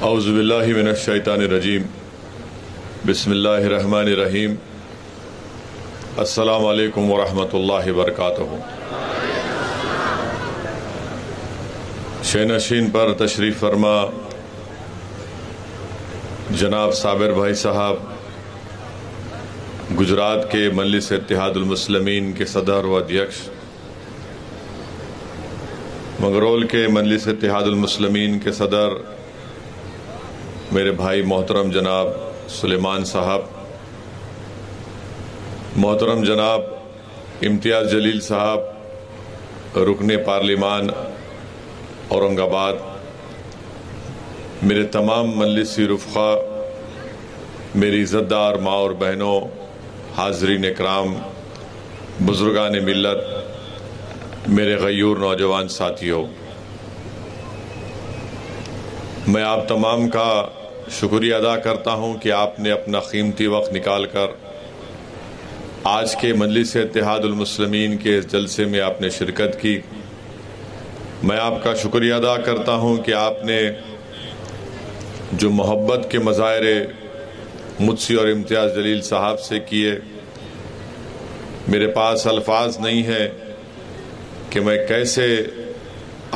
اعوذ باللہ من الشیطان الرجیم بسم اللہ الرحمن الرحیم السلام علیکم ورحمۃ اللہ وبرکاتہ۔ شینشین پر تشریف فرما جناب صابر بھائی صاحب، گجرات کے مجلس اتحاد المسلمین کے صدر و ادھیکش، منگرول کے مجلس اتحاد المسلمین کے صدر میرے بھائی محترم جناب سلیمان صاحب، محترم جناب امتیاز جلیل صاحب، رکن پارلیمان اورنگ آباد، میرے تمام مجلسی رفقا، میری عزت دار ماں اور بہنوں، حاضرین اکرام، بزرگان ملت، میرے غیور نوجوان ساتھیوں، میں آپ تمام کا شکریہ ادا کرتا ہوں کہ آپ نے اپنا قیمتی وقت نکال کر آج کے مجلس اتحاد المسلمین کے اس جلسے میں آپ نے شرکت کی۔ میں آپ کا شکریہ ادا کرتا ہوں کہ آپ نے جو محبت کے مظاہرے مجھ سے اور امتیاز جلیل صاحب سے کیے، میرے پاس الفاظ نہیں ہیں کہ میں کیسے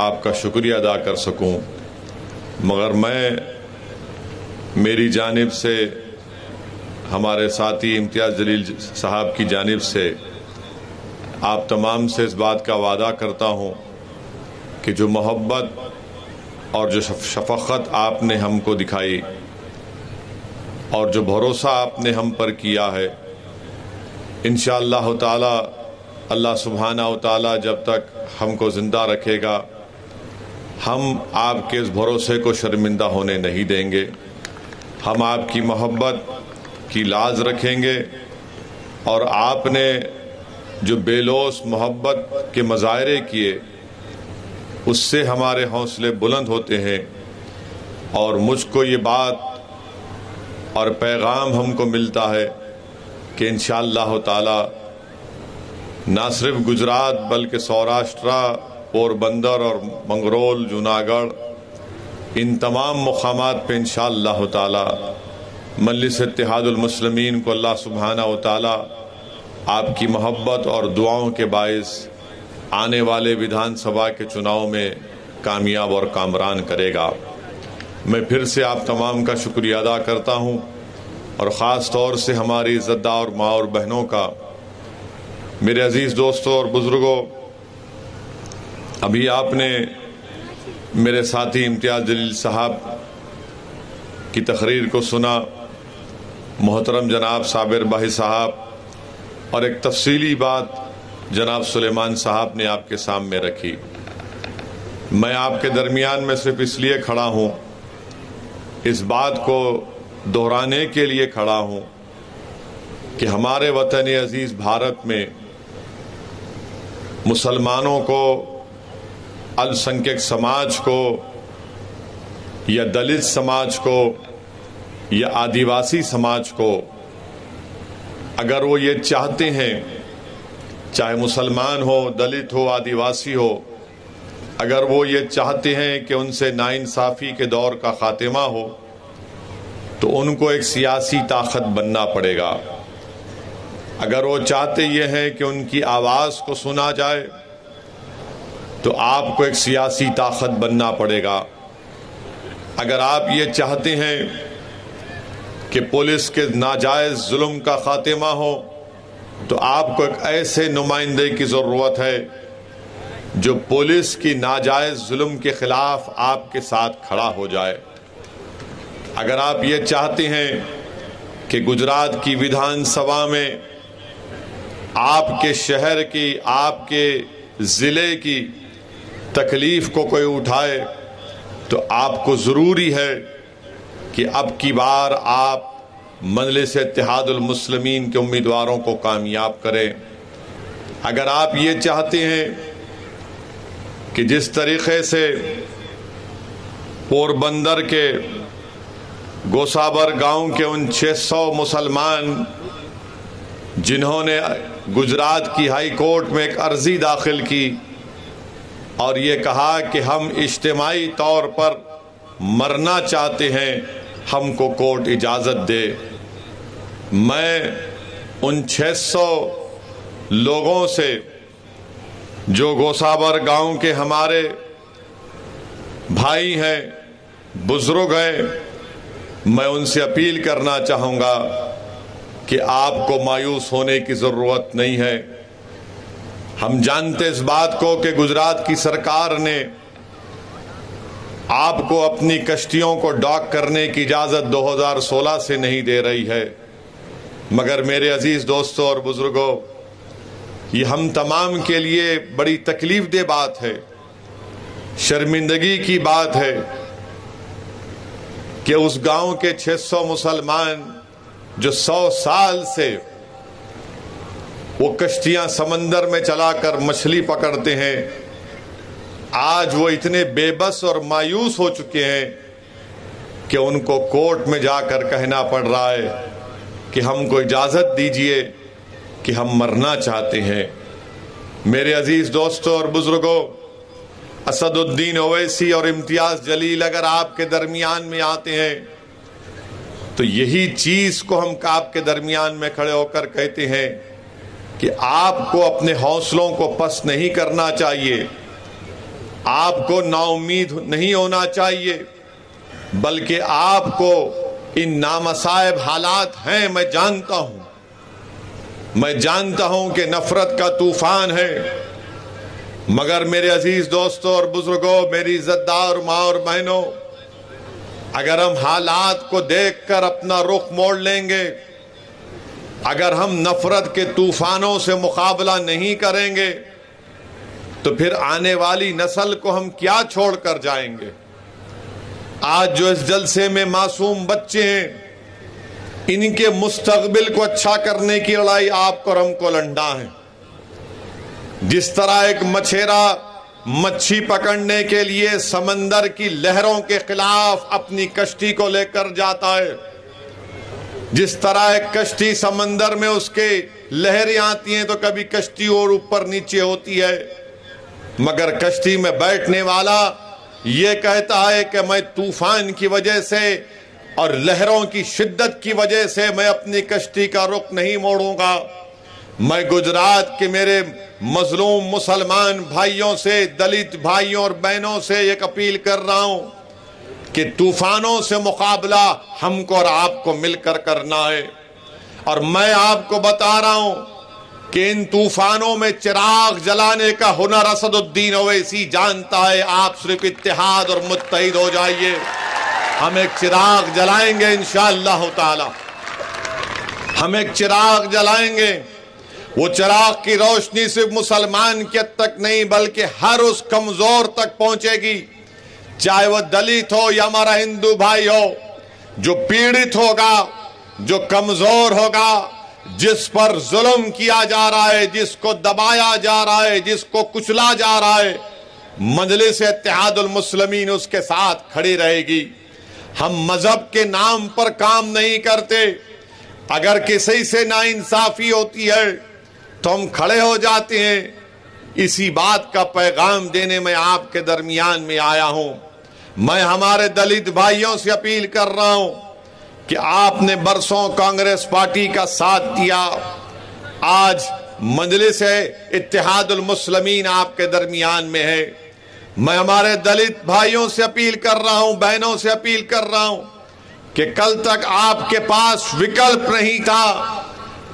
آپ کا شکریہ ادا کر سکوں، مگر میں میری جانب سے، ہمارے ساتھی امتیاز جلیل صاحب کی جانب سے آپ تمام سے اس بات کا وعدہ کرتا ہوں کہ جو محبت اور جو شفقت آپ نے ہم کو دکھائی اور جو بھروسہ آپ نے ہم پر کیا ہے، انشاءاللہ تعالی اللہ سبحانہ و تعالی جب تک ہم کو زندہ رکھے گا، ہم آپ کے اس بھروسے کو شرمندہ ہونے نہیں دیں گے۔ ہم آپ کی محبت کی لاز رکھیں گے، اور آپ نے جو بے لوث محبت کے مظاہرے کیے اس سے ہمارے حوصلے بلند ہوتے ہیں، اور مجھ کو یہ بات اور پیغام ہم کو ملتا ہے کہ انشاءاللہ تعالی نہ صرف گجرات بلکہ سوراشٹرا، پوربندر اور منگرول، جوناگڑھ، ان تمام مقامات پہ انشاءاللہ تعالی مجلس اتحاد المسلمین کو اللہ سبحانہ و تعالی آپ کی محبت اور دعاؤں کے باعث آنے والے ویدھان سبھا کے چناؤ میں کامیاب اور کامران کرے گا۔ میں پھر سے آپ تمام کا شکریہ ادا کرتا ہوں، اور خاص طور سے ہماری عزت دار ماں اور بہنوں کا۔ میرے عزیز دوستوں اور بزرگوں، ابھی آپ نے میرے ساتھی امتیاز جلیل صاحب کی تقریر کو سنا، محترم جناب صابر بھائی صاحب، اور ایک تفصیلی بات جناب سلیمان صاحب نے آپ کے سامنے رکھی۔ میں آپ کے درمیان میں صرف اس لیے کھڑا ہوں، اس بات کو دہرانے کے لیے کھڑا ہوں کہ ہمارے وطن عزیز بھارت میں مسلمانوں کو، السنکھیک سماج کو، یا دلت سماج کو، یا آدیواسی سماج کو، اگر وہ یہ چاہتے ہیں، چاہے مسلمان ہو، دلت ہو، آدیواسی ہو، اگر وہ یہ چاہتے ہیں کہ ان سے ناانصافی کے دور کا خاتمہ ہو، تو ان کو ایک سیاسی طاقت بننا پڑے گا۔ اگر وہ چاہتے یہ ہیں کہ ان کی آواز کو سنا جائے، تو آپ کو ایک سیاسی طاقت بننا پڑے گا۔ اگر آپ یہ چاہتے ہیں کہ پولیس کے ناجائز ظلم کا خاتمہ ہو، تو آپ کو ایک ایسے نمائندے کی ضرورت ہے جو پولیس کی ناجائز ظلم کے خلاف آپ کے ساتھ کھڑا ہو جائے۔ اگر آپ یہ چاہتے ہیں کہ گجرات کی ویدھان سبھا میں آپ کے شہر کی، آپ کے ضلع کی تکلیف کو کوئی اٹھائے، تو آپ کو ضروری ہے کہ اب کی بار آپ مجلس اتحاد المسلمین کے امیدواروں کو کامیاب کریں۔ اگر آپ یہ چاہتے ہیں کہ جس طریقے سے پوربندر کے گوسابر گاؤں کے ان 600 مسلمان جنہوں نے گجرات کی ہائی کورٹ میں ایک عرضی داخل کی اور یہ کہا کہ ہم اجتماعی طور پر مرنا چاہتے ہیں ہم کو کورٹ اجازت دے۔ میں ان 600 لوگوں سے جو گوسابر گاؤں کے ہمارے بھائی ہیں، بزرگ ہیں، میں ان سے اپیل کرنا چاہوں گا کہ آپ کو مایوس ہونے کی ضرورت نہیں ہے۔ ہم جانتے اس بات کو کہ گجرات کی سرکار نے آپ کو اپنی کشتیوں کو ڈاک کرنے کی اجازت 2016 سے نہیں دے رہی ہے، مگر میرے عزیز دوستوں اور بزرگوں، یہ ہم تمام کے لیے بڑی تکلیف دہ بات ہے، شرمندگی کی بات ہے کہ اس گاؤں کے 600 مسلمان جو 100 سال سے وہ کشتیاں سمندر میں چلا کر مچھلی پکڑتے ہیں، آج وہ اتنے بے بس اور مایوس ہو چکے ہیں کہ ان کو کورٹ میں جا کر کہنا پڑ رہا ہے کہ ہم کو اجازت دیجئے کہ ہم مرنا چاہتے ہیں۔ میرے عزیز دوستوں اور بزرگوں، اسد الدین اویسی اور امتیاز جلیل اگر آپ کے درمیان میں آتے ہیں تو یہی چیز کو ہم آپ کے درمیان میں کھڑے ہو کر کہتے ہیں کہ آپ کو اپنے حوصلوں کو پست نہیں کرنا چاہیے، آپ کو نا امید نہیں ہونا چاہیے، بلکہ آپ کو ان نامصائب حالات ہیں، میں جانتا ہوں کہ نفرت کا طوفان ہے، مگر میرے عزیز دوستوں اور بزرگوں، میری عزت دار ماں اور بہنوں، اگر ہم حالات کو دیکھ کر اپنا رخ موڑ لیں گے، اگر ہم نفرت کے طوفانوں سے مقابلہ نہیں کریں گے تو پھر آنے والی نسل کو ہم کیا چھوڑ کر جائیں گے؟ آج جو اس جلسے میں معصوم بچے ہیں، ان کے مستقبل کو اچھا کرنے کی لڑائی آپ کو اور ہم کو لڑنا ہے۔ جس طرح ایک مچھیرا مچھی پکڑنے کے لیے سمندر کی لہروں کے خلاف اپنی کشتی کو لے کر جاتا ہے، جس طرح ایک کشتی سمندر میں اس کے لہریں آتی ہیں تو کبھی کشتی اور اوپر نیچے ہوتی ہے، مگر کشتی میں بیٹھنے والا یہ کہتا ہے کہ میں طوفان کی وجہ سے اور لہروں کی شدت کی وجہ سے میں اپنی کشتی کا رخ نہیں موڑوں گا۔ میں گجرات کے میرے مظلوم مسلمان بھائیوں سے، دلت بھائیوں اور بہنوں سے ایک اپیل کر رہا ہوں کہ طوفانوں سے مقابلہ ہم کو اور آپ کو مل کر کرنا ہے، اور میں آپ کو بتا رہا ہوں کہ ان طوفانوں میں چراغ جلانے کا ہنر اسد الدین اویسی جانتا ہے۔ آپ صرف اتحاد اور متحد ہو جائیے، ہم ایک چراغ جلائیں گے انشاءاللہ تعالی، ہم ایک چراغ جلائیں گے۔ وہ چراغ کی روشنی صرف مسلمان کی حد تک نہیں بلکہ ہر اس کمزور تک پہنچے گی، چاہے وہ دلت ہو یا ہمارا ہندو بھائی ہو، جو پیڑت ہوگا، جو کمزور ہوگا، جس پر ظلم کیا جا رہا ہے، جس کو دبایا جا رہا ہے، جس کو کچلا جا رہا ہے، مجلس اتحاد المسلمین اس کے ساتھ کھڑی رہے گی۔ ہم مذہب کے نام پر کام نہیں کرتے، اگر کسی سے ناانصافی ہوتی ہے تو ہم کھڑے ہو جاتے ہیں۔ اسی بات کا پیغام دینے میں آپ کے درمیان میں آیا ہوں۔ میں ہمارے دلت بھائیوں سے اپیل کر رہا ہوں کہ آپ نے برسوں کانگریس پارٹی کا ساتھ دیا، آج مجلس اتحاد المسلمین آپ کے درمیان میں ہے۔ میں ہمارے دلت بھائیوں سے اپیل کر رہا ہوں، بہنوں سے اپیل کر رہا ہوں کہ کل تک آپ کے پاس وکلپ نہیں تھا،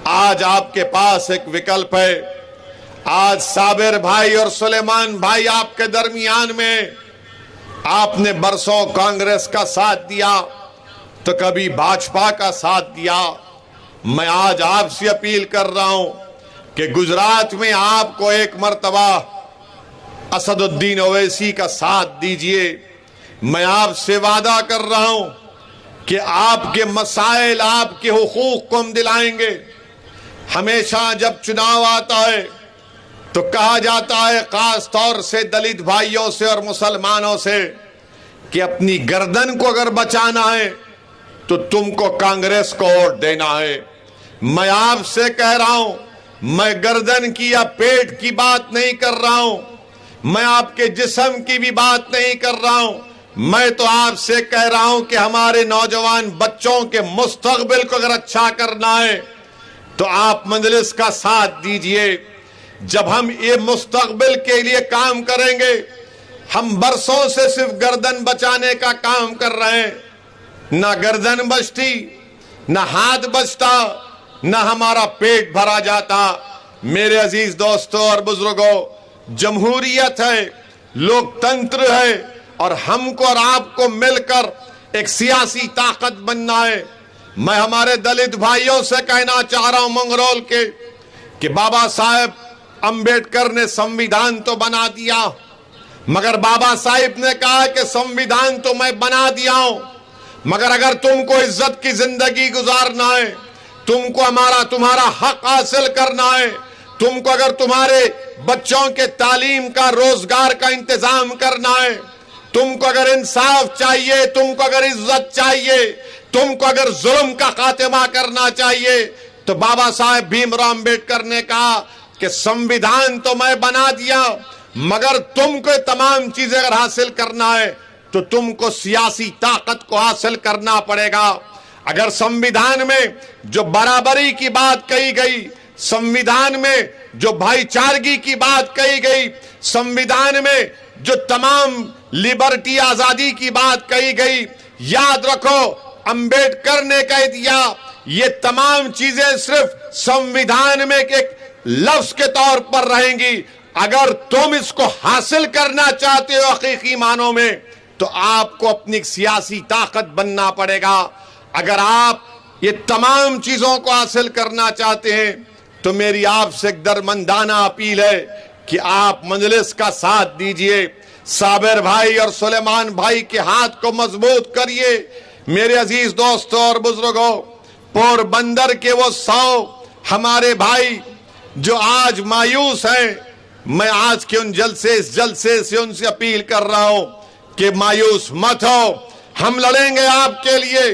آج آپ کے پاس ایک وکلپ ہے۔ آج صابر بھائی اور سلیمان بھائی آپ کے درمیان میں، آپ نے برسوں کانگریس کا ساتھ دیا تو کبھی بھاجپا کا ساتھ دیا۔ میں آج آپ سے اپیل کر رہا ہوں کہ گجرات میں آپ کو ایک مرتبہ اسد الدین اویسی کا ساتھ دیجئے۔ میں آپ سے وعدہ کر رہا ہوں کہ آپ کے مسائل، آپ کے حقوق کو ہم دلائیں گے۔ ہمیشہ جب چناؤ آتا ہے تو کہا جاتا ہے، خاص طور سے دلت بھائیوں سے اور مسلمانوں سے، کہ اپنی گردن کو اگر بچانا ہے تو تم کو کانگریس کو ووٹ دینا ہے۔ میں آپ سے کہہ رہا ہوں، میں گردن کی یا پیٹ کی بات نہیں کر رہا ہوں، میں آپ کے جسم کی بھی بات نہیں کر رہا ہوں، میں تو آپ سے کہہ رہا ہوں کہ ہمارے نوجوان بچوں کے مستقبل کو اگر اچھا کرنا ہے تو آپ مجلس کا ساتھ دیجئے. جب ہم یہ مستقبل کے لیے کام کریں گے, ہم برسوں سے صرف گردن بچانے کا کام کر رہے ہیں. نہ گردن بچتی, نہ ہاتھ بچتا, نہ ہمارا پیٹ بھرا جاتا. میرے عزیز دوستوں اور بزرگوں, جمہوریت ہے, لوکتنتر ہے, اور ہم کو اور آپ کو مل کر ایک سیاسی طاقت بننا ہے. میں ہمارے دلت بھائیوں سے کہنا چاہ رہا ہوں منگرول کے کہ بابا صاحب امبیڈکر نے سمویدھان تو بنا دیا, مگر بابا صاحب نے کہا کہ سمویدھان تو میں بنا دیا ہوں, مگر اگر تم کو عزت کی زندگی گزارنا ہے, تم کو تمہارا حق حاصل کرنا ہے, تم کو اگر تمہارے بچوں کے تعلیم کا, روزگار کا انتظام کرنا ہے, تم کو اگر انصاف چاہیے, تم کو اگر عزت چاہیے, تم کو اگر ظلم کا خاتمہ کرنا چاہیے, تو بابا صاحب بھیم راؤ امبیڈکر نے کہا کہ سمویدھان تو میں بنا دیا, مگر تم کو تمام چیزیں اگر حاصل کرنا ہے تو تم کو سیاسی طاقت کو حاصل کرنا پڑے گا. اگر سمویدھان میں جو برابری کی بات کہی گئی, سمویدھان میں جو بھائی چارگی کی بات کہی گئی, سمویدھان میں جو تمام لبرٹی, آزادی کی بات کہی گئی, یاد رکھو امبیڈکر نے کہہ دیا یہ تمام چیزیں صرف سمویدھان میں ایک لفظ کے طور پر رہیں گی. اگر تم اس کو حاصل کرنا چاہتے ہو حقیقی معنوں میں تو آپ کو اپنی سیاسی طاقت بننا پڑے گا. اگر آپ یہ تمام چیزوں کو حاصل کرنا چاہتے ہیں تو میری آپ سے ایک درمندانہ اپیل ہے کہ آپ مجلس کا ساتھ دیجئے, صابر بھائی اور سلیمان بھائی کے ہاتھ کو مضبوط کریے. میرے عزیز دوستوں اور بزرگوں, پور بندر کے وہ 100 ہمارے بھائی جو آج مایوس ہیں, میں آج کے اس جلسے سے ان سے اپیل کر رہا ہوں کہ مایوس مت ہو. ہم لڑیں گے آپ کے لیے,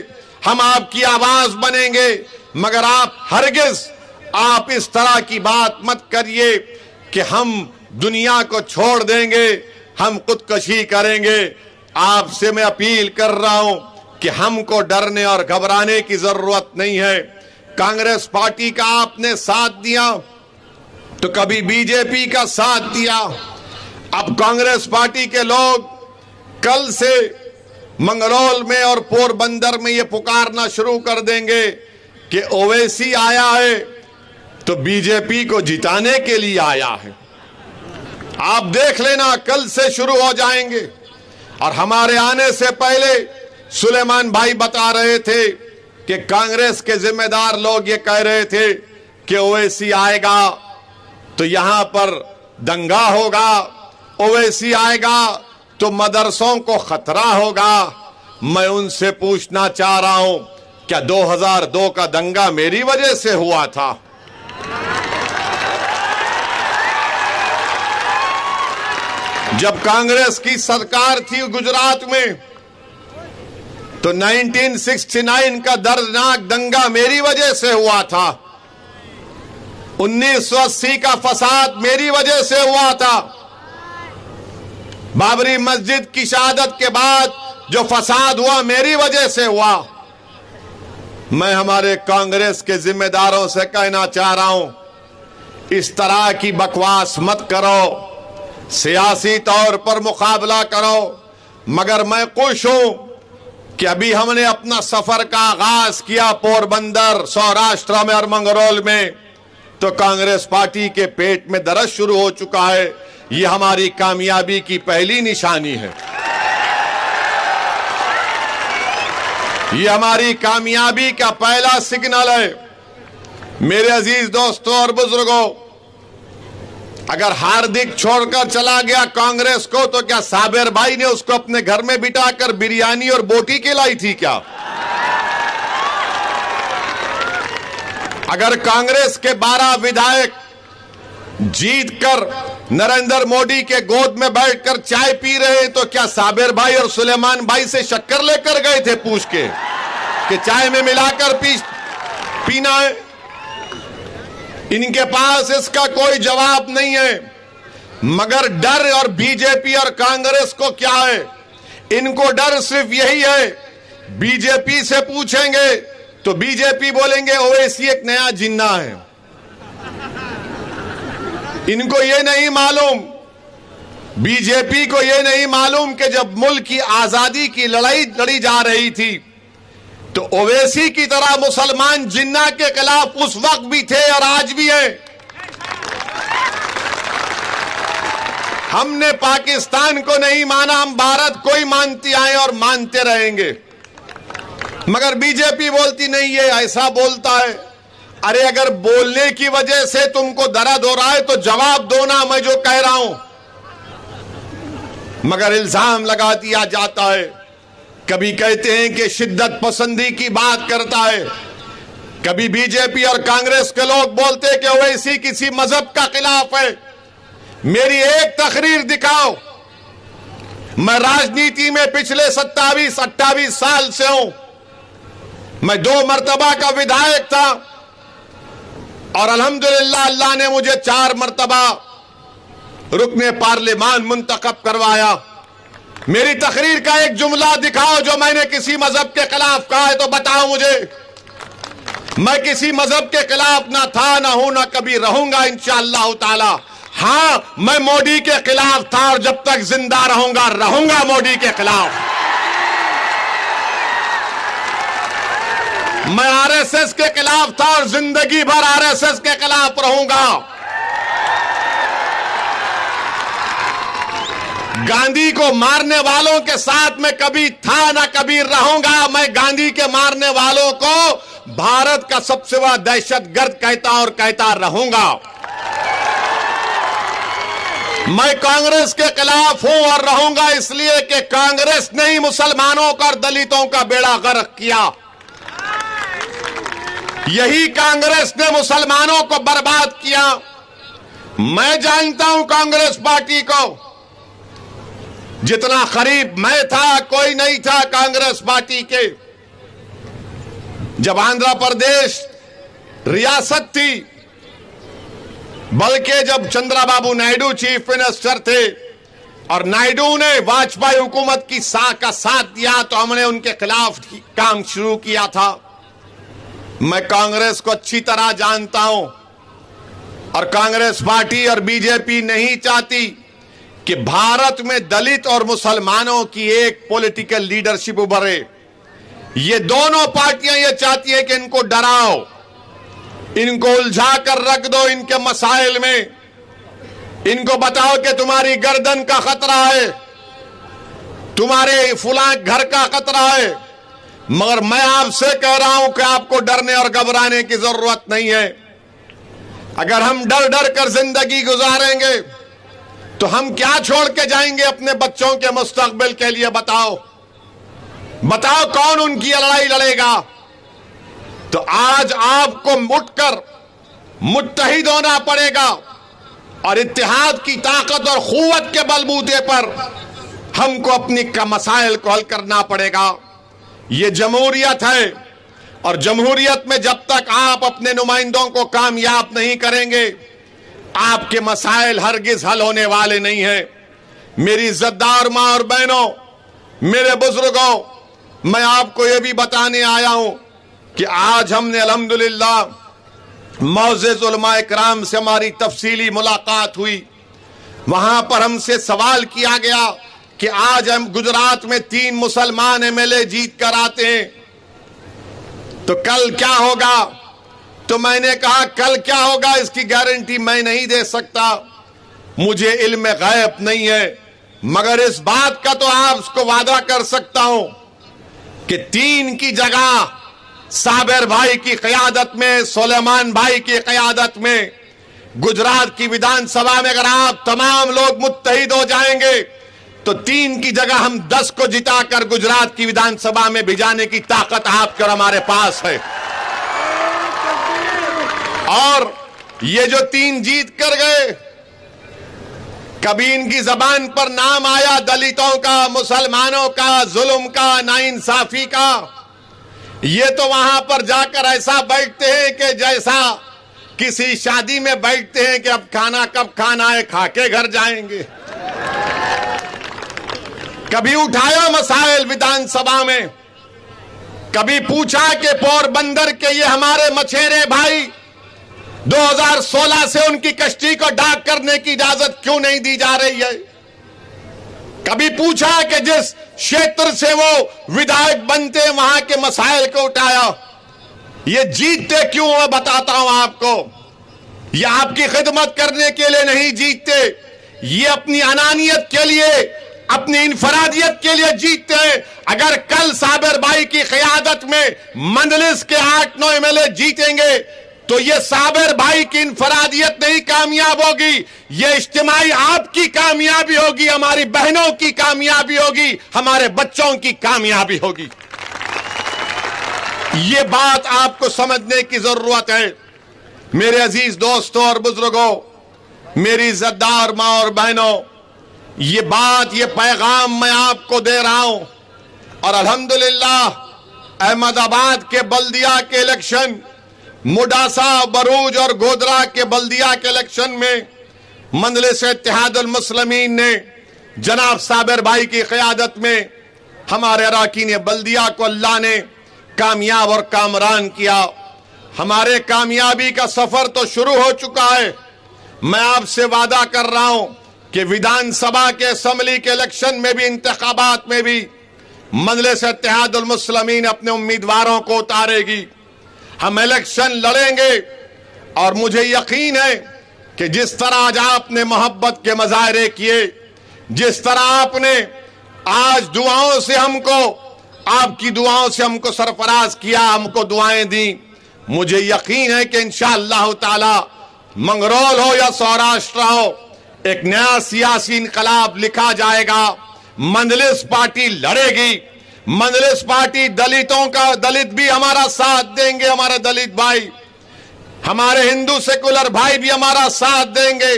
ہم آپ کی آواز بنیں گے, مگر ہرگز آپ اس طرح کی بات مت کریے کہ ہم دنیا کو چھوڑ دیں گے, ہم خودکشی کریں گے. آپ سے میں اپیل کر رہا ہوں کہ ہم کو ڈرنے اور گھبرانے کی ضرورت نہیں ہے. کانگریس پارٹی کا آپ نے ساتھ دیا تو کبھی بی جے پی کا ساتھ دیا. اب کانگریس پارٹی کے لوگ کل سے منگرول میں اور پور بندر میں یہ پکارنا شروع کر دیں گے کہ اویسی آیا ہے تو بی جے پی کو جتانے کے لیے آیا ہے. آپ دیکھ لینا کل سے شروع ہو جائیں گے. اور ہمارے آنے سے پہلے سلیمان بھائی بتا رہے تھے کہ کانگریس کے ذمہ دار لوگ یہ کہہ رہے تھے کہ اویسی آئے گا تو یہاں پر دنگا ہوگا, اویسی آئے گا تو مدرسوں کو خطرہ ہوگا. میں ان سے پوچھنا چاہ رہا ہوں, کیا 2002 کا دنگا میری وجہ سے ہوا تھا؟ جب کانگریس کی سرکار تھی گجرات میں تو 1969 کا دردناک دنگا میری وجہ سے ہوا تھا. 1980 کا فساد میری وجہ سے ہوا تھا. بابری مسجد کی شہادت کے بعد جو فساد ہوا میری وجہ سے ہوا. میں ہمارے کانگریس کے ذمہ داروں سے کہنا چاہ رہا ہوں, اس طرح کی بکواس مت کرو, سیاسی طور پر مقابلہ کرو. مگر میں خوش ہوں کہ ابھی ہم نے اپنا سفر کا آغاز کیا پور بندر, سوراشٹرا میں اور منگرول میں, تو کانگریس پارٹی کے پیٹ میں درد شروع ہو چکا ہے. یہ ہماری کامیابی کی پہلی نشانی ہے. یہ ہماری کامیابی کا پہلا سگنل ہے. میرے عزیز دوستوں اور بزرگوں, اگر ہاردک چھوڑ کر چلا گیا کانگریس کو تو کیا صابر بھائی نے اس کو اپنے گھر میں بٹھا کر بریانی اور بوٹی کھلائی تھی کیا؟ اگر کانگریس کے 12 ودھائک جیت کر نریندر مودی کے گود میں بیٹھ کر چائے پی رہے ہیں تو کیا صابر بھائی اور سلیمان بھائی سے شکر لے کر گئے تھے پوچھ کے کہ چائے میں ملا کر پینا ہے؟ ان کے پاس اس کا کوئی جواب نہیں ہے. مگر ڈر اور بی جے پی اور کانگریس کو کیا ہے, ان کو ڈر صرف یہی ہے، بی جے پی سے پوچھیں گے تو بی جے پی بولیں گے اویسی ایک نیا جنہ ہے۔ ان کو یہ نہیں معلوم، بی جے پی کو یہ نہیں معلوم کہ جب ملک کی آزادی کی لڑائی لڑی جا رہی تھی تو اویسی کی طرح مسلمان جنہ کے خلاف اس وقت بھی تھے اور آج بھی ہیں۔ ہم نے پاکستان کو نہیں مانا، ہم بھارت کو ہی مانتی آئے اور مانتے رہیں گے، مگر بی جے پی بولتی نہیں یہ ایسا بولتا ہے۔ ارے اگر بولنے کی وجہ سے تم کو درد ہو رہا ہے تو جواب دو نا میں جو کہہ رہا ہوں، مگر الزام لگا دیا جاتا ہے۔ کبھی کہتے ہیں کہ شدت پسندی کی بات کرتا ہے، کبھی بی جے پی اور کانگریس کے لوگ بولتے کہ اویسی کسی مذہب کا خلاف ہے۔ میری ایک تقریر دکھاؤ، میں راجنیتی میں پچھلے 27-28 سال سے ہوں، میں 2 مرتبہ کا ودھائک تھا اور الحمدللہ اللہ نے مجھے 4 مرتبہ رکن پارلیمان منتخب کروایا۔ میری تقریر کا ایک جملہ دکھاؤ جو میں نے کسی مذہب کے خلاف کہا ہے تو بتاؤ مجھے۔ میں کسی مذہب کے خلاف نہ تھا، نہ ہوں، نہ کبھی رہوں گا انشاءاللہ تعالی۔ ہاں میں مودی کے خلاف تھا اور جب تک زندہ رہوں گا مودی کے خلاف۔ میں آر ایس ایس کے خلاف تھا اور زندگی بھر آر ایس ایس کے خلاف رہوں گا۔ گاندھی کو مارنے والوں کے ساتھ میں کبھی تھا نہ کبھی رہوں گا۔ میں گاندھی کے مارنے والوں کو بھارت کا سب سے بڑا دہشت گرد کہتا اور کہتا رہوں گا۔ میں کانگریس کے خلاف ہوں اور رہوں گا اس لیے کہ کانگریس نے ہی مسلمانوں کا اور دلتوں کا بیڑا غرق کیا۔ یہی کانگریس نے مسلمانوں کو برباد کیا۔ میں جانتا ہوں کانگریس پارٹی کو، جتنا قریب میں تھا کوئی نہیں تھا کانگریس پارٹی کے۔ جب آندھرا پردیش ریاست تھی، بلکہ جب چندرا بابو نائیڈو چیف منسٹر تھے اور نائیڈو نے واجپئی حکومت کی کا ساتھ دیا تو ہم نے ان کے خلاف کام شروع کیا تھا۔ میں کانگریس کو اچھی طرح جانتا ہوں اور کانگریس پارٹی اور بی جے پی نہیں چاہتی کہ بھارت میں دلت اور مسلمانوں کی ایک پولیٹیکل لیڈرشپ ابھرے۔ یہ دونوں پارٹیاں یہ چاہتی ہیں کہ ان کو ڈراؤ، ان کو الجھا کر رکھ دو ان کے مسائل میں، ان کو بتاؤ کہ تمہاری گردن کا خطرہ ہے، تمہارے فلاں گھر کا خطرہ ہے۔ مگر میں آپ سے کہہ رہا ہوں کہ آپ کو ڈرنے اور گھبرانے کی ضرورت نہیں ہے۔ اگر ہم ڈر ڈر کر زندگی گزاریں گے تو ہم کیا چھوڑ کے جائیں گے اپنے بچوں کے مستقبل کے لیے؟ بتاؤ کون ان کی لڑائی لڑے گا؟ تو آج آپ کو اٹھ کر متحد ہونا پڑے گا اور اتحاد کی طاقت اور قوت کے بلبوتے پر ہم کو اپنی مسائل کو حل کرنا پڑے گا۔ یہ جمہوریت ہے اور جمہوریت میں جب تک آپ اپنے نمائندوں کو کامیاب نہیں کریں گے آپ کے مسائل ہرگز حل ہونے والے نہیں ہیں۔ میری عزت دار ماں اور بہنوں، میرے بزرگوں، میں آپ کو یہ بھی بتانے آیا ہوں کہ آج ہم نے الحمدللہ معزز علماء کرام سے ہماری تفصیلی ملاقات ہوئی۔ وہاں پر ہم سے سوال کیا گیا کہ آج ہم گجرات میں 3 مسلمان ایم ایل اے جیت کر آتے ہیں تو کل کیا ہوگا؟ تو میں نے کہا کل کیا ہوگا اس کی گارنٹی میں نہیں دے سکتا، مجھے علم غیب نہیں ہے، مگر اس بات کا تو آپ کو وعدہ کر سکتا ہوں کہ 3 کی جگہ صابر بھائی کی قیادت میں، سلیمان بھائی کی قیادت میں گجرات کی ویدھان سبھا میں اگر آپ تمام لوگ متحد ہو جائیں گے تو 3 کی جگہ ہم 10 کو جتا کر گجرات کی ویدھان سبھا میں بھیجانے کی طاقت آپ کے اور ہمارے پاس ہے۔ اور یہ جو 3 جیت کر گئے، کبھی ان کی زبان پر نام آیا دلتوں کا، مسلمانوں کا، ظلم کا، ناانصافی کا؟ یہ تو وہاں پر جا کر ایسا بیٹھتے ہیں کہ جیسا کسی شادی میں بیٹھتے ہیں کہ اب کھانا کب کھانا ہے، کھا کے گھر جائیں گے۔ کبھی اٹھایا مسائل ودھان سبھا میں، کبھی پوچھا کہ پور بندر کے یہ ہمارے مچھیرے بھائی 2016 سے ان کی کشتی کو ڈاک کرنے کی اجازت کیوں نہیں دی جا رہی ہے؟ کبھی پوچھا کہ جس شیتر سے وہ ودھائک بنتے وہاں کے مسائل کو اٹھایا؟ یہ جیتتے کیوں؟ میں بتاتا ہوں آپ کو، یہ آپ کی خدمت کرنے کے لیے نہیں جیتتے، یہ اپنی انانیت کے لیے، اپنی انفرادیت کے لیے جیتتے ہیں۔ اگر کل صابر بھائی کی قیادت میں مجلس کے 8-9 MLA جیتیں گے تو یہ صابر بھائی کی انفرادیت نہیں کامیاب ہوگی، یہ اجتماعی آپ کی کامیابی ہوگی، ہماری بہنوں کی کامیابی ہوگی، ہمارے بچوں کی کامیابی ہوگی۔ یہ بات آپ کو سمجھنے کی ضرورت ہے۔ میرے عزیز دوستوں اور بزرگوں، میری عزت دار ماں اور بہنوں، یہ بات، یہ پیغام میں آپ کو دے رہا ہوں، اور الحمدللہ احمد آباد کے بلدیہ کے الیکشن، مڈاسا، بروج اور گودرا کے بلدیہ کے الیکشن میں مجلس اتحاد المسلمین نے جناب صابر بھائی کی قیادت میں ہمارے اراکین بلدیہ کو اللہ نے کامیاب اور کامران کیا۔ ہمارے کامیابی کا سفر تو شروع ہو چکا ہے۔ میں آپ سے وعدہ کر رہا ہوں کہ ودھان سبھا کے اسمبلی کے الیکشن میں بھی، انتخابات میں بھی مجلس اتحاد المسلمین اپنے امیدواروں کو اتارے گی۔ ہم الیکشن لڑیں گے، اور مجھے یقین ہے کہ جس طرح آج آپ نے محبت کے مظاہرے کیے، جس طرح آپ نے آج دعاؤں سے ہم کو، آپ کی دعاؤں سے ہم کو سرفراز کیا، ہم کو دعائیں دیں، مجھے یقین ہے کہ انشاءاللہ تعالی منگرول ہو یا سوراشٹر ہو، ایک نیا سیاسی انقلاب لکھا جائے گا۔ مجلس پارٹی لڑے گی، مجلس پارٹی دلتوں کا، دلت بھی ہمارا ساتھ دیں گے، ہمارے دلت بھائی، ہمارے ہندو سیکولر بھائی بھی ہمارا ساتھ دیں گے،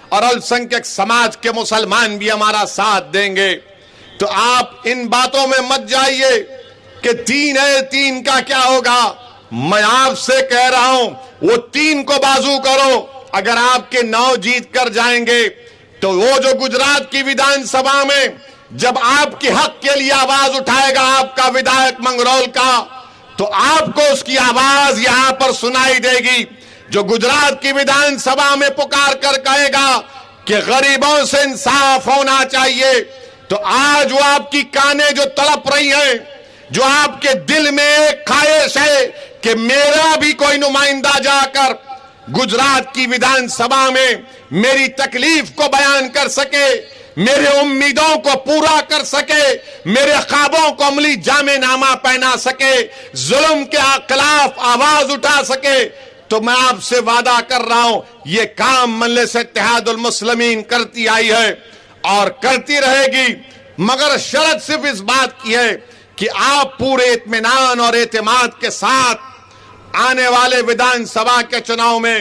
اور السنکھیک سماج کے مسلمان بھی ہمارا ساتھ دیں گے۔ تو آپ ان باتوں میں مت جائیے کہ 3 ہے، 3 کا کیا ہوگا۔ میں آپ سے کہہ رہا ہوں وہ 3 کو بازو کرو۔ اگر آپ کے 9 جیت کر جائیں گے تو وہ جو گجرات کی ودھان سبھا میں جب آپ کے حق کے لیے آواز اٹھائے گا آپ کا ودھائک منگرول کا، تو آپ کو اس کی آواز یہاں پر سنائی دے گی۔ جو گجرات کی ودھان سبھا میں پکار کر کہے گا کہ غریبوں سے انصاف ہونا چاہیے، تو آج وہ آپ کی کانیں جو تڑپ رہی ہیں، جو آپ کے دل میں ایک خواہش ہے کہ میرا بھی کوئی نمائندہ جا کر گجرات کی ودھان سبھا میں میری تکلیف کو بیان کر سکے، میرے امیدوں کو پورا کر سکے، میرے خوابوں کو عملی جامع نامہ پہنا سکے، ظلم کے خلاف آواز اٹھا سکے، تو میں آپ سے وعدہ کر رہا ہوں یہ کام مجلس اتحاد المسلمین کرتی آئی ہے اور کرتی رہے گی، مگر شرط صرف اس بات کی ہے کہ آپ پورے اطمینان اور اعتماد کے ساتھ آنے والے ودھان سبھا کے چناؤ میں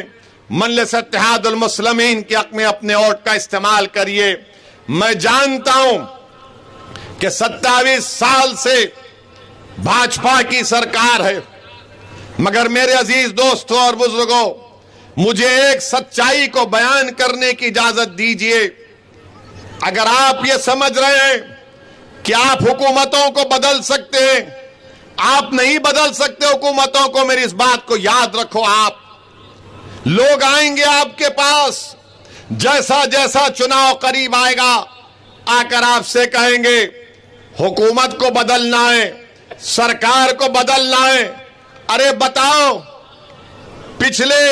مجلس اتحاد المسلمین کے حق میں اپنے ووٹ کا استعمال کریے۔ میں جانتا ہوں کہ 27 سال سے بھاجپا کی سرکار ہے، مگر میرے عزیز دوستوں اور بزرگوں، مجھے ایک سچائی کو بیان کرنے کی اجازت دیجیے۔ اگر آپ یہ سمجھ رہے ہیں کہ آپ حکومتوں کو بدل سکتے ہیں، آپ نہیں بدل سکتے حکومتوں کو۔ میری اس بات کو یاد رکھو، آپ لوگ آئیں گے آپ کے پاس، جیسا جیسا چناؤ قریب آئے گا، آ کر آپ سے کہیں گے حکومت کو بدلنا ہے، سرکار کو بدلنا ہے۔ ارے بتاؤ، پچھلے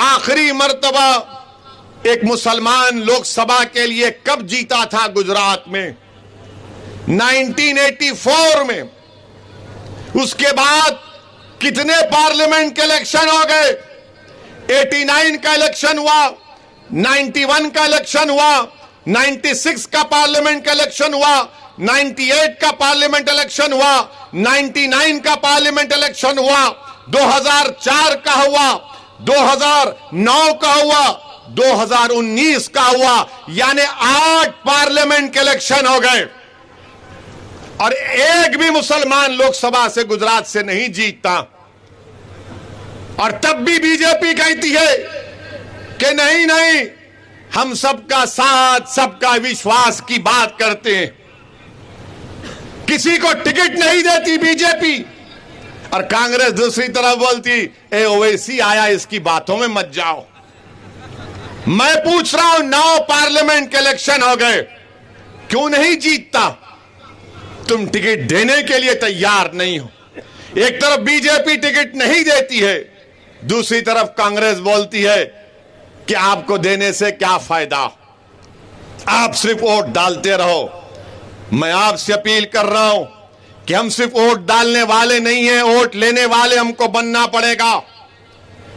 آخری مرتبہ ایک مسلمان لوک سبھا کے لیے کب جیتا تھا گجرات میں؟ 1984 میں۔ اس کے بعد کتنے پارلیمنٹ کے الیکشن ہو گئے؟ 89 کا الیکشن ہوا، 91 کا الیکشن ہوا، 96 کا پارلیمنٹ کا الیکشن ہوا، 98 کا پارلیمنٹ الیکشن ہوا، 99 کا پارلیمنٹ الیکشن ہوا، 2004 کا ہوا، 2009 کا ہوا، 2019 کا ہوا، یعنی 8 پارلیمنٹ کے الیکشن ہو گئے، اور ایک بھی مسلمان لوک سبھا سے گجرات سے نہیں جیتتا۔ اور تب بھی بی جے پی کہتی ہے کہ نہیں، ہم سب کا ساتھ سب کا وشواس کی بات کرتے ہیں. کسی کو ٹکٹ نہیں دیتی بی جے پی, اور کانگریس دوسری طرف بولتی اے اویسی آیا اس کی باتوں میں مت جاؤ. میں پوچھ رہا ہوں 9 پارلیمنٹ کے الیکشن ہو گئے, کیوں نہیں جیتتا؟ تم ٹکٹ دینے کے لیے تیار نہیں ہو. ایک طرف بی جے پی ٹکٹ نہیں دیتی ہے, دوسری طرف کانگریس بولتی ہے کہ آپ کو دینے سے کیا فائدہ, آپ صرف ووٹ ڈالتے رہو. میں آپ سے اپیل کر رہا ہوں کہ ہم صرف ووٹ ڈالنے والے نہیں ہیں, ووٹ لینے والے ہم کو بننا پڑے گا.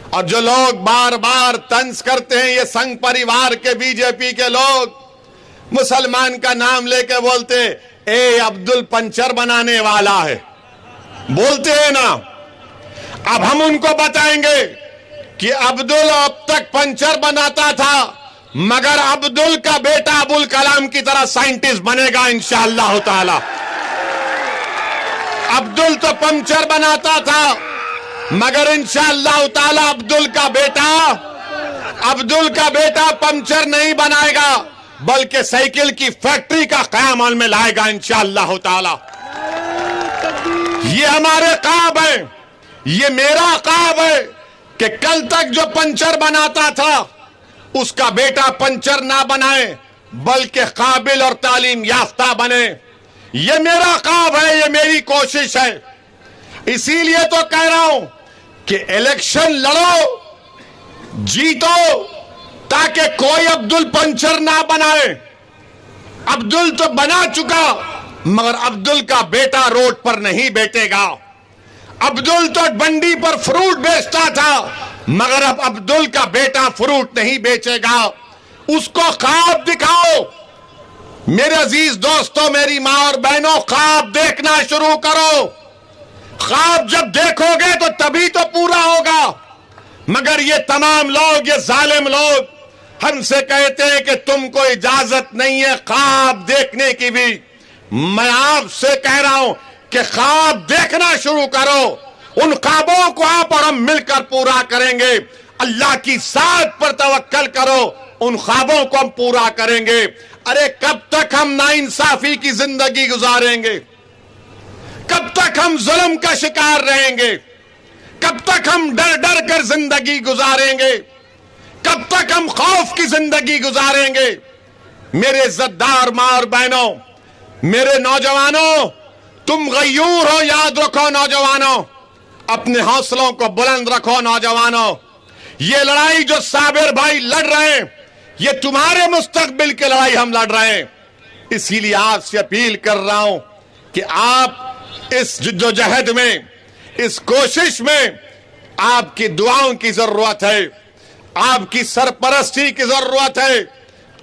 اور جو لوگ بار بار طنز کرتے ہیں, یہ سنگ پریوار کے بی جے پی کے لوگ مسلمان کا نام لے کے بولتے اے عبدل پنچر بنانے والا ہے, بولتے ہیں نا. اب ہم ان کو بتائیں گے کہ عبدل اب تک پنچر بناتا تھا, مگر عبدل کا بیٹا ابوالکلام کی طرح سائنٹسٹ بنے گا انشاءاللہ تعالی. عبدل تو پنچر بناتا تھا, مگر انشاءاللہ تعالی عبدل کا بیٹا پنچر نہیں بنائے گا, بلکہ سائیکل کی فیکٹری کا قیام عمل میں لائے گا انشاءاللہ تعالی. یہ ہمارے خواب ہے, یہ میرا خواب ہے کہ کل تک جو پنچر بناتا تھا اس کا بیٹا پنچر نہ بنائے, بلکہ قابل اور تعلیم یافتہ بنے. یہ میرا خواب ہے, یہ میری کوشش ہے. اسی لیے تو کہہ رہا ہوں کہ الیکشن لڑو, جیتو, تاکہ کوئی عبدل پنچر نہ بنائے. عبدل تو بنا چکا, مگر عبدل کا بیٹا روڈ پر نہیں بیٹھے گا. عبدل تو منڈی پر فروٹ بیچتا تھا, مگر اب عبدل کا بیٹا فروٹ نہیں بیچے گا. اس کو خواب دکھاؤ. میرے عزیز دوستوں, میری ماں اور بہنوں, خواب دیکھنا شروع کرو. خواب جب دیکھو گے تو تبھی تو پورا ہوگا. مگر یہ تمام لوگ, یہ ظالم لوگ ہم سے کہتے ہیں کہ تم کو اجازت نہیں ہے خواب دیکھنے کی بھی. میں آپ سے کہہ رہا ہوں کہ خواب دیکھنا شروع کرو. ان خوابوں کو آپ اور ہم مل کر پورا کریں گے. اللہ کی ذات پر توکل کرو, ان خوابوں کو ہم پورا کریں گے. ارے کب تک ہم ناانصافی کی زندگی گزاریں گے؟ کب تک ہم ظلم کا شکار رہیں گے؟ کب تک ہم ڈر ڈر کر زندگی گزاریں گے؟ کب تک ہم خوف کی زندگی گزاریں گے؟ میرے عزت دار ماں اور بہنوں, میرے نوجوانوں, تم غیور ہو, یاد رکھو نوجوانوں, اپنے حوصلوں کو بلند رکھو نوجوانوں. یہ لڑائی جو صابر بھائی لڑ رہے ہیں, یہ تمہارے مستقبل کی لڑائی ہم لڑ رہے ہیں. اسی لیے آپ سے اپیل کر رہا ہوں کہ آپ اس جدوجہد میں, اس کوشش میں آپ کی دعاؤں کی ضرورت ہے, آپ کی سرپرستی کی ضرورت ہے,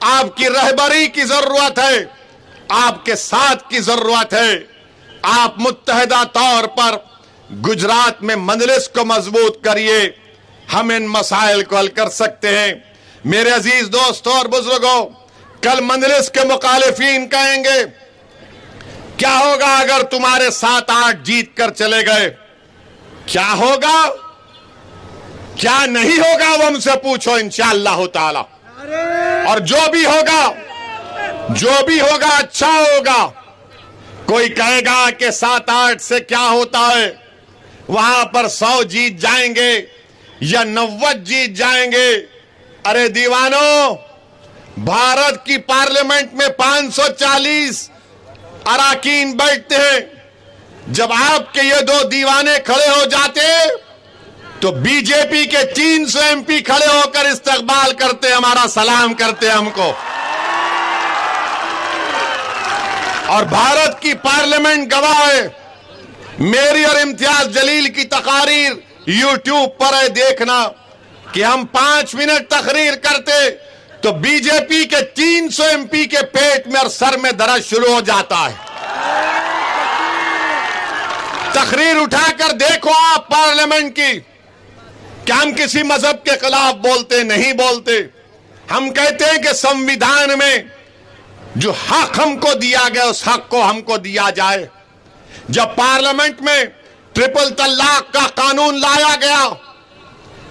آپ کی رہبری کی ضرورت ہے, آپ کے ساتھ کی ضرورت ہے. آپ متحدہ طور پر گجرات میں مجلس کو مضبوط کریے, ہم ان مسائل کو حل کر سکتے ہیں. میرے عزیز دوستوں اور بزرگوں, کل مجلس کے مخالفین کہیں گے کیا ہوگا اگر تمہارے 7-8 جیت کر چلے گئے؟ کیا ہوگا, کیا نہیں ہوگا, وہ ہم سے پوچھو انشاءاللہ تعالی. اور جو بھی ہوگا اچھا ہوگا. کوئی کہے گا کہ 7-8 سے کیا ہوتا ہے, وہاں پر 100 جیت جائیں گے یا 90 جیت جائیں گے. ارے دیوانوں, بھارت کی پارلیمنٹ میں 540 اراکین بیٹھتے ہیں. جب آپ کے یہ 2 دیوانے کھڑے ہو جاتے تو بی جے پی کے 300 ایم پی کھڑے ہو کر استقبال کرتے, ہمارا سلام کرتے ہم کو. اور بھارت کی پارلیمنٹ گواہ ہے. میری اور امتیاز جلیل کی تقاریر یوٹیوب پر ہے, دیکھنا کہ ہم 5 منٹ تقریر کرتے تو بی جے پی کے 300 ایم پی کے پیٹ میں اور سر میں درد شروع ہو جاتا ہے. تقریر اٹھا کر دیکھو آپ پارلیمنٹ کی, کہ ہم کسی مذہب کے خلاف بولتے نہیں بولتے. ہم کہتے ہیں کہ سمویدھان میں جو حق ہم کو دیا گیا اس حق کو ہم کو دیا جائے. جب پارلیمنٹ میں 3 طلاق کا قانون لایا گیا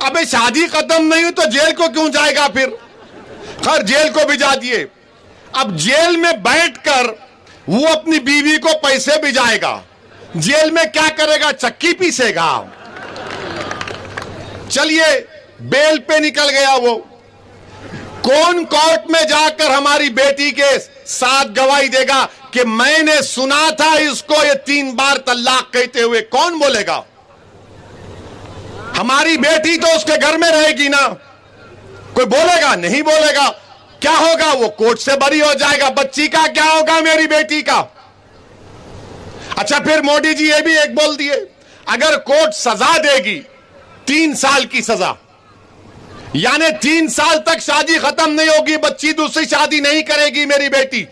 ابے شادی ختم نہیں ہوئی تو جیل کو کیوں جائے گا پھر؟ خیر جیل کو بھجا دیے. اب جیل میں بیٹھ کر وہ اپنی بیوی کو پیسے بھجائے گا. جیل میں کیا کرے گا؟ چکی پیسے گا. چلیے بیل پہ نکل گیا وہ. کون کورٹ میں جا کر ہماری بیٹی کے ساتھ گواہی دے گا کہ میں نے سنا تھا اس کو یہ 3 بار طلاق کہتے ہوئے؟ کون بولے گا؟ ہماری بیٹی تو اس کے گھر میں رہے گی نا. کوئی بولے گا؟ نہیں بولے گا. کیا ہوگا؟ وہ کورٹ سے بری ہو جائے گا. بچی کا کیا ہوگا؟ میری بیٹی کا. اچھا پھر مودی جی یہ بھی ایک بول دیے اگر کورٹ سزا دے گی 3 سال کی سزا، یعنی 3 سال تک شادی ختم نہیں ہوگی، بچی دوسری شادی نہیں کرے گی میری بیٹی.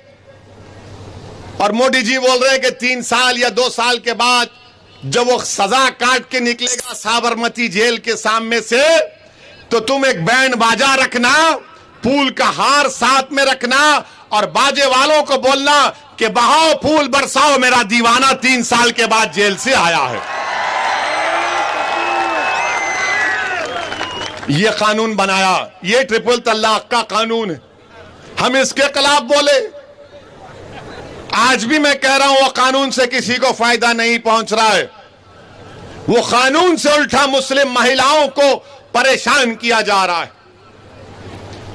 اور مودی جی بول رہے ہیں کہ 3 سال یا 2 سال کے بعد جب وہ سزا کاٹ کے نکلے گا سابرمتی جیل کے سامنے سے تو تم ایک بینڈ باجا رکھنا، پھول کا ہار ساتھ میں رکھنا اور باجے والوں کو بولنا کہ بہاؤ پھول برساؤ، میرا دیوانہ 3 سال کے بعد جیل سے آیا ہے. یہ قانون بنایا، یہ ٹرپل طلاق کا قانون ہے. ہم اس کے خلاف بولے. آج بھی میں کہہ رہا ہوں وہ قانون سے کسی کو فائدہ نہیں پہنچ رہا ہے. وہ قانون سے الٹا مسلم مہیلاؤں کو پریشان کیا جا رہا ہے.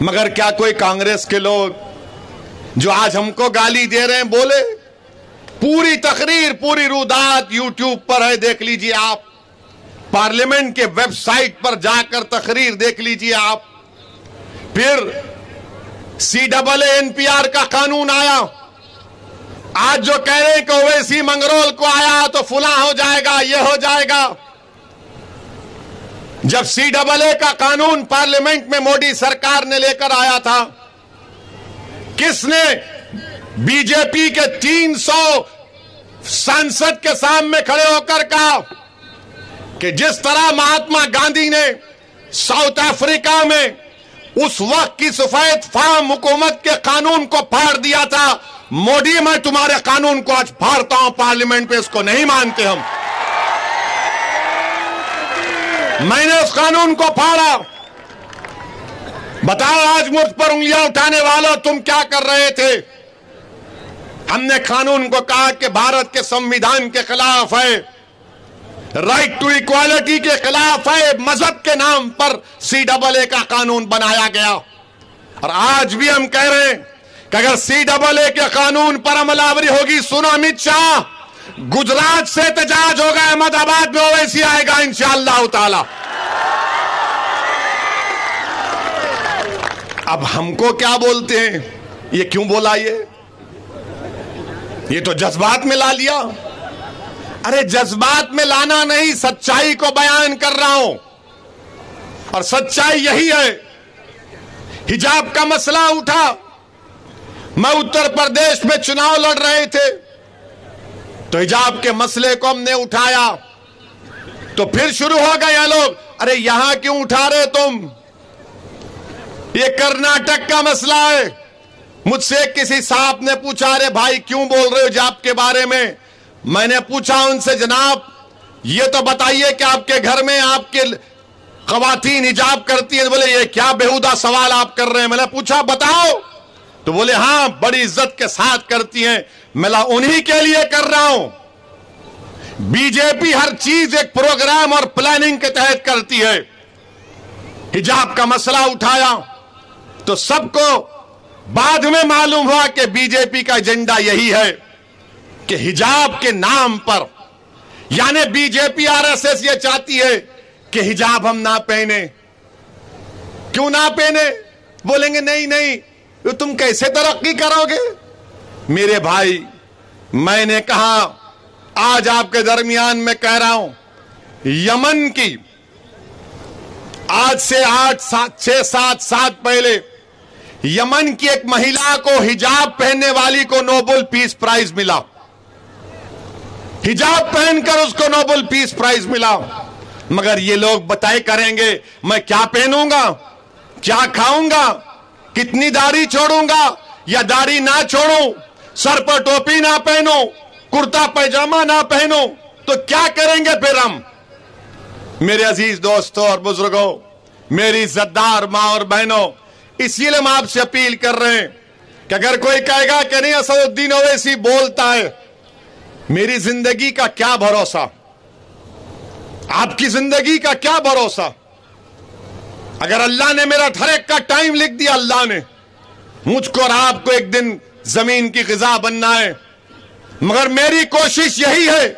مگر کیا کوئی کانگریس کے لوگ جو آج ہم کو گالی دے رہے ہیں بولے؟ پوری تقریر پوری رودات یوٹیوب پر ہے، دیکھ لیجئے آپ. پارلیمنٹ کے ویب سائٹ پر جا کر تقریر دیکھ لیجئے آپ. پھر CAA کا قانون آیا. آج جو کہہ رہے ہیں کہ اویسی منگرول کو آیا تو فلاں ہو جائے گا، یہ ہو جائے گا. جب CAA کا قانون پارلیمنٹ میں مودی سرکار نے لے کر آیا تھا، کس نے بی جے پی کے 300 سانسد کے سامنے کھڑے ہو کر کہا کہ جس طرح مہاتما گاندھی نے ساؤتھ افریقہ میں اس وقت کی سفید فام حکومت کے قانون کو پھاڑ دیا تھا، مودی میں تمہارے قانون کو آج پھاڑتا ہوں پارلیمنٹ پہ، اس کو نہیں مانتے ہم. میں نے اس قانون کو پھاڑا. بتاؤ آج مجھ پر انگلیاں اٹھانے والوں تم کیا کر رہے تھے؟ ہم نے قانون کو کہا کہ بھارت کے سمویدھان کے خلاف ہے، رائٹ ٹو ایکوالٹی کے خلاف ہے، مذہب کے نام پر CAA کا قانون بنایا گیا. اور آج بھی ہم کہہ رہے ہیں کہ اگر CAA کے قانون پر عمل آوری ہوگی، سنو امت شاہ، گجرات سے احتجاج ہوگا، احمد آباد میں اویسی آئے گا انشاءاللہ تعالی. اب ہم کو کیا بولتے ہیں؟ یہ کیوں بولا؟ یہ تو جذبات میں لا لیا. ارے جذبات میں لانا نہیں، سچائی کو بیان کر رہا ہوں. اور سچائی یہی ہے. حجاب کا مسئلہ اٹھا، میں اتر پردیش میں چناؤ لڑ رہے تھے تو حجاب کے مسئلے کو ہم نے اٹھایا تو پھر شروع ہو گئے لوگ، ارے یہاں کیوں اٹھا رہے تم؟ یہ کرناٹک کا مسئلہ ہے. مجھ سے کسی صاحب نے پوچھا، ارے بھائی کیوں بول رہے ہو حجاب کے بارے میں؟ میں نے پوچھا ان سے، جناب یہ تو بتائیے کہ آپ کے گھر میں آپ کے خواتین حجاب کرتی ہیں؟ بولے یہ کیا بیہودہ سوال آپ کر رہے ہیں. میں نے پوچھا بتاؤ تو بولے ہاں بڑی عزت کے ساتھ کرتی ہیں. میں انہی کے لیے کر رہا ہوں. بی جے پی ہر چیز ایک پروگرام اور پلاننگ کے تحت کرتی ہے. حجاب کا مسئلہ اٹھایا تو سب کو بعد میں معلوم ہوا کہ بی جے پی کا ایجنڈا یہی ہے کہ حجاب کے نام پر، یعنی بی جے پی RSS یہ چاہتی ہے کہ حجاب ہم نہ پہنے. کیوں نہ پہنے؟ بولیں گے نہیں نہیں تم کیسے ترقی کرو گے. میرے بھائی میں نے کہا، آج آپ کے درمیان میں کہہ رہا ہوں، یمن کی آج سے 6-7 سال پہلے یمن کی ایک مہیلا کو حجاب پہننے والی کو نوبل پیس پرائز ملا. حجاب پہن کر اس کو نوبل پیس پرائز ملا. مگر یہ لوگ بتائے کریں گے میں کیا پہنوں گا، کیا کھاؤں گا، کتنی داڑھی چھوڑوں گا یا داڑھی نہ چھوڑوں، سر پر ٹوپی نہ پہنوں، کرتا پیجامہ نہ پہنوں، تو کیا کریں گے پھر ہم؟ میرے عزیز دوستوں اور بزرگوں، میری عزتدار ماں اور بہنوں، اس لیے ہم آپ سے اپیل کر رہے ہیں کہ اگر کوئی کہے گا کہ نہیں اسد الدین اویسی بولتا ہے، میری زندگی کا کیا بھروسہ، آپ کی زندگی کا کیا بھروسہ؟ اگر اللہ نے میرا ہر ایک کا ٹائم لکھ دیا، اللہ نے مجھ کو اور آپ کو ایک دن زمین کی غذا بننا ہے، مگر میری کوشش یہی ہے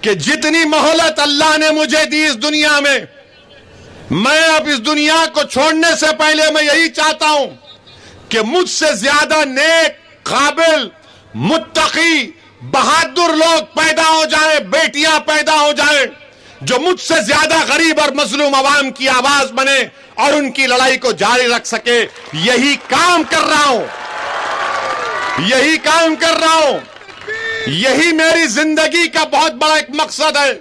کہ جتنی مہلت اللہ نے مجھے دی اس دنیا میں اب اس دنیا کو چھوڑنے سے پہلے میں یہی چاہتا ہوں کہ مجھ سے زیادہ نیک، قابل، متقی، بہادر لوگ پیدا ہو جائیں، بیٹیاں پیدا ہو جائیں جو مجھ سے زیادہ غریب اور مظلوم عوام کی آواز بنے اور ان کی لڑائی کو جاری رکھ سکے۔ یہی کام کر رہا ہوں، یہی کام کر رہا ہوں، یہی میری زندگی کا بہت بڑا ایک مقصد ہے۔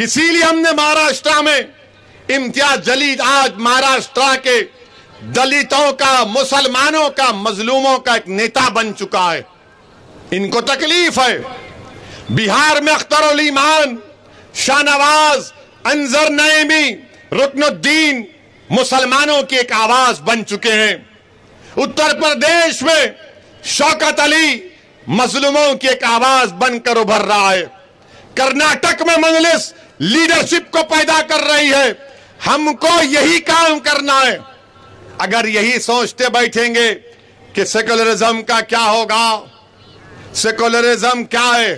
اسی لیے ہم نے مہاراشٹر میں امتیاز جلیل آج مہاراشٹر کے دلتوں کا، مسلمانوں کا، مظلوموں کا ایک نیتا بن چکا ہے۔ ان کو تکلیف ہے۔ بہار میں اختر الایمان، شاہ نواز، انظر نعیمی، رکن الدین مسلمانوں کی ایک آواز بن چکے ہیں۔ اتر پردیش میں شوکت علی مظلوموں کی ایک آواز بن کر ابھر رہا ہے۔ کرناٹک میں مجلس لیڈرشپ کو پیدا کر رہی ہے۔ ہم کو یہی کام کرنا ہے۔ اگر یہی سوچتے بیٹھیں گے کہ سیکولرزم کا کیا ہوگا، سیکولرزم کیا ہے؟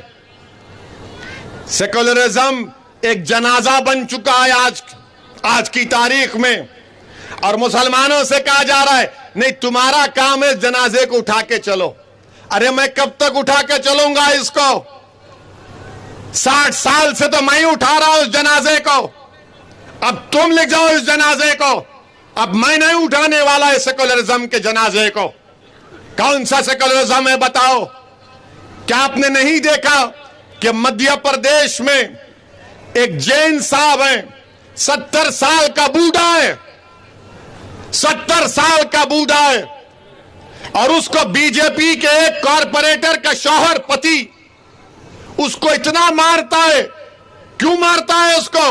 سیکولرزم ایک جنازہ بن چکا ہے آج کی تاریخ میں، اور مسلمانوں سے کہا جا رہا ہے نہیں تمہارا کام ہے جنازے کو اٹھا کے چلو۔ ارے میں کب تک اٹھا کے چلوں گا اس کو؟ 60 سال سے تو میں ہی اٹھا رہا ہوں اس جنازے کو، اب تم لے جاؤ اس جنازے کو۔ اب میں نہیں اٹھانے والا ہے سیکولرزم کے جنازے کو۔ کون سا سیکولرزم ہے بتاؤ؟ کیا آپ نے نہیں دیکھا کہ مدھیہ پردیش میں ایک جین صاحب ہیں، 70 سال کا بوڑھا ہے، 70 سال کا بوڑھا ہے، اور اس کو بی جے پی کے ایک کارپوریٹر کا شوہر پتی اس کو اتنا مارتا ہے۔ کیوں مارتا ہے اس کو؟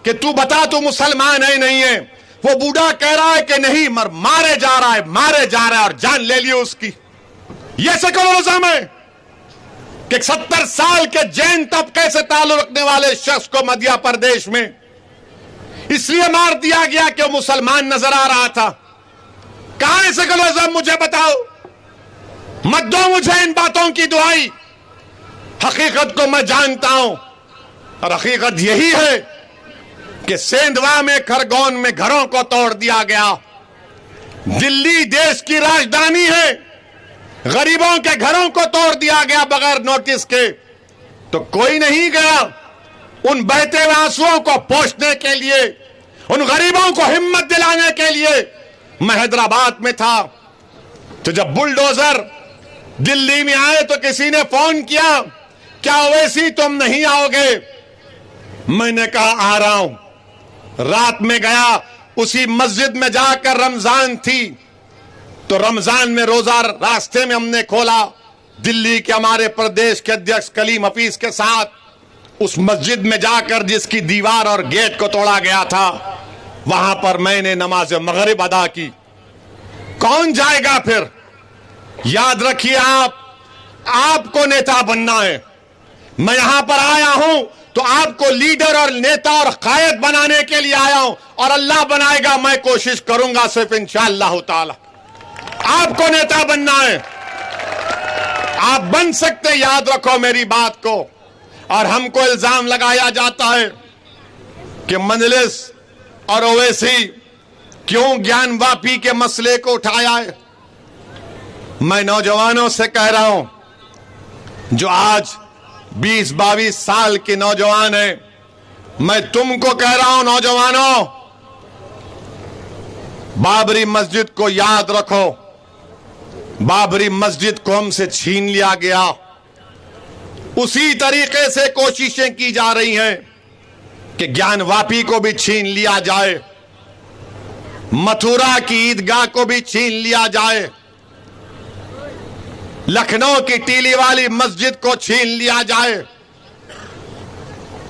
کہ تو بتا تو مسلمان ہے نہیں ہے؟ وہ بوڑھا کہہ رہا ہے کہ نہیں، مارے جا رہا ہے اور جان لے لی اس کی۔ یہ سیکولرزم ہے کہ 70 سال کے جین طبقے سے تعلق رکھنے والے شخص کو مدھیہ پردیش میں اس لیے مار دیا گیا کہ وہ مسلمان نظر آ رہا تھا۔ کہاں ہے سیکولرزم؟ مجھے بتاؤ، مت دو مجھے ان باتوں کی دعائی۔ حقیقت کو میں جانتا ہوں، اور حقیقت یہی ہے کہ سیندوا میں، کھرگون میں گھروں کو توڑ دیا گیا۔ دلی دیش کی راجدھانی ہے، غریبوں کے گھروں کو توڑ دیا گیا بغیر نوٹس کے، تو کوئی نہیں گیا ان بہتے ہوئے آنسوؤں کو پوچھنے کے لیے، ان غریبوں کو ہمت دلانے کے لیے۔ میں حیدرآباد میں تھا تو جب بلڈوزر دلی میں آئے تو کسی نے فون کیا، کیا اویسی تم نہیں آؤ گے؟ میں نے کہا آ رہا ہوں۔ رات میں گیا، اسی مسجد میں جا کر، رمضان تھی تو رمضان میں روزہ راستے میں ہم نے کھولا، دلی کے ہمارے پردیش کے ادھیکش کلیم حفیظ کے ساتھ اس مسجد میں جا کر جس کی دیوار اور گیٹ کو توڑا گیا تھا، وہاں پر میں نے نماز مغرب ادا کی۔ کون جائے گا پھر؟ یاد رکھیے، آپ کو نیتا بننا ہے۔ میں یہاں پر آیا ہوں تو آپ کو لیڈر اور نیتا اور قائد بنانے کے لیے آیا ہوں، اور اللہ بنائے گا، میں کوشش کروں گا صرف انشاءاللہ تعالی۔ آپ کو نیتا بننا ہے، آپ بن سکتے، یاد رکھو میری بات کو۔ اور ہم کو الزام لگایا جاتا ہے کہ مجلس اور اویسی کیوں گیان واپی کے مسئلے کو اٹھایا ہے۔ میں نوجوانوں سے کہہ رہا ہوں جو آج 20-22 سال کے نوجوان ہیں، میں تم کو کہہ رہا ہوں نوجوانوں، بابری مسجد کو یاد رکھو۔ بابری مسجد کو ہم سے چھین لیا گیا، اسی طریقے سے کوششیں کی جا رہی ہیں کہ گیان واپی کو بھی چھین لیا جائے، متھرا کی عیدگاہ کو بھی چھین لیا جائے، لکھنؤ کی ٹیلی والی مسجد کو چھین لیا جائے۔